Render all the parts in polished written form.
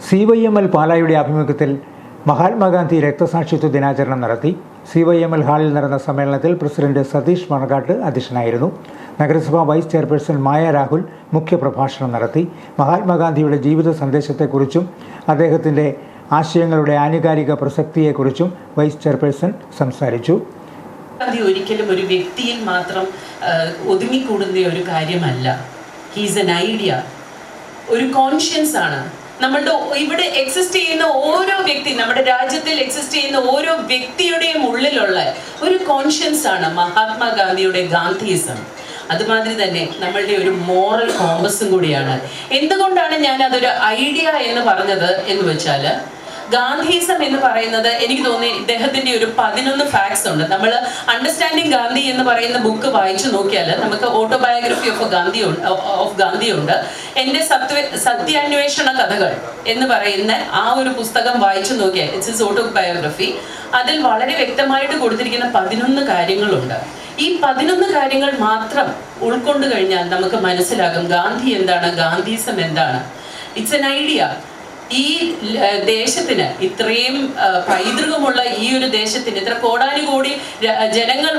CYML പാലായുടെ ആഭിമുഖ്യത്തിൽ മഹാത്മാഗാന്ധി രക്തസാക്ഷിത്വ ദിനാചരണം നടത്തി. CYML ഹാളിൽ നടന്ന സമ്മേളനത്തിൽ പ്രസിഡന്റ് സതീഷ് മണക്കാട്ട് അധ്യക്ഷനായിരുന്നു. നഗരസഭാ വൈസ് ചെയർപേഴ്സൺ മായ രാഹുൽ മുഖ്യപ്രഭാഷണം നടത്തി. മഹാത്മാഗാന്ധിയുടെ ജീവിത സന്ദേശത്തെക്കുറിച്ചും അദ്ദേഹത്തിൻ്റെ ആശയങ്ങളുടെ ആനുകാലിക പ്രസക്തിയെക്കുറിച്ചും വൈസ് ചെയർപേഴ്സൺ സംസാരിച്ചു. ഗാന്ധി ഒരിക്കലും ഒരു വ്യക്തിയിൽ മാത്രം ഒതുങ്ങിക്കൂടുന്ന ഒരു കാര്യമല്ല. ഹീസ് എൻ ഐഡിയ, ഒരു കോൺഷ്യൻസ് ആണ്. നമ്മളുടെ ഇവിടെ എക്സിസ്റ്റ് ചെയ്യുന്ന ഓരോ വ്യക്തി, നമ്മുടെ രാജ്യത്തിൽ എക്സിസ്റ്റ് ചെയ്യുന്ന ഓരോ വ്യക്തിയുടെയും ഉള്ളിലുള്ള ഒരു കോൺഷ്യൻസ് ആണ് മഹാത്മാഗാന്ധിയുടെ ഗാന്ധിയിസം. അതുമാതിരി തന്നെ നമ്മളുടെ ഒരു മോറൽ കോമ്പസും കൂടിയാണ്. എന്തുകൊണ്ടാണ് ഞാൻ അതൊരു ഐഡിയ എന്ന് പറഞ്ഞത് എന്ന് വെച്ചാൽ, ഗാന്ധിയിസം എന്ന് പറയുന്നത് എനിക്ക് തോന്നി ഇദ്ദേഹത്തിന്റെ ഒരു 11 ഫാക്ട്സ് ഉണ്ട്. നമ്മൾ അണ്ടർസ്റ്റാൻഡിങ് ഗാന്ധി എന്ന് പറയുന്ന ബുക്ക് വായിച്ചു നോക്കിയാൽ നമുക്ക് ഓട്ടോബയോഗ്രഫി ഓഫ് ഗാന്ധി ഉണ്ട്. എൻ്റെ സത്യാന്വേഷണ കഥകൾ എന്ന് പറയുന്ന ആ ഒരു പുസ്തകം വായിച്ചു നോക്കിയാൽ, ഇറ്റ്സ് ഹിസ് ഓട്ടോബയോഗ്രഫി. അതിൽ വളരെ വ്യക്തമായിട്ട് കൊടുത്തിരിക്കുന്ന 11 കാര്യങ്ങളുണ്ട്. ഈ 11 കാര്യങ്ങൾ മാത്രം ഉൾക്കൊണ്ടു കഴിഞ്ഞാൽ നമുക്ക് മനസ്സിലാകും ഗാന്ധി എന്താണ്, ഗാന്ധിയിസം എന്താണ്. It's an idea. ഈ ദേശത്തിന്, ഇത്രയും പൈതൃകമുള്ള ഈ ഒരു ദേശത്തിന്, ഇത്ര കോടാനുകോടി ജനങ്ങൾ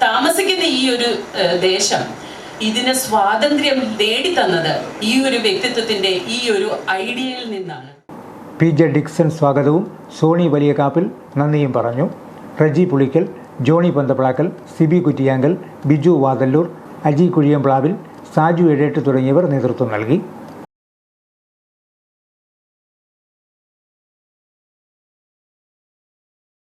താമസിക്കുന്ന ഈ ഒരു ദേശം, ഇതിന് സ്വാതന്ത്ര്യം നേടിത്തന്നത് ഈ ഒരു വ്യക്തിത്വത്തിന്റെ ഈ ഒരു ഐഡിയയിൽ നിന്നാണ്. PJ ഡിക്സൺ സ്വാഗതവും സോണി വലിയകാപ്പിൽ നന്ദിയും പറഞ്ഞു. റജി പുളിക്കൽ, ജോണി പന്തപ്ലാക്കൽ, സിബി കുറ്റിയാങ്കൽ, ബിജു വാതല്ലൂർ, അജി കുഴിയംപ്ലാവിൽ, സാജു എഴേട്ട് തുടങ്ങിയവർ നേതൃത്വം നൽകി.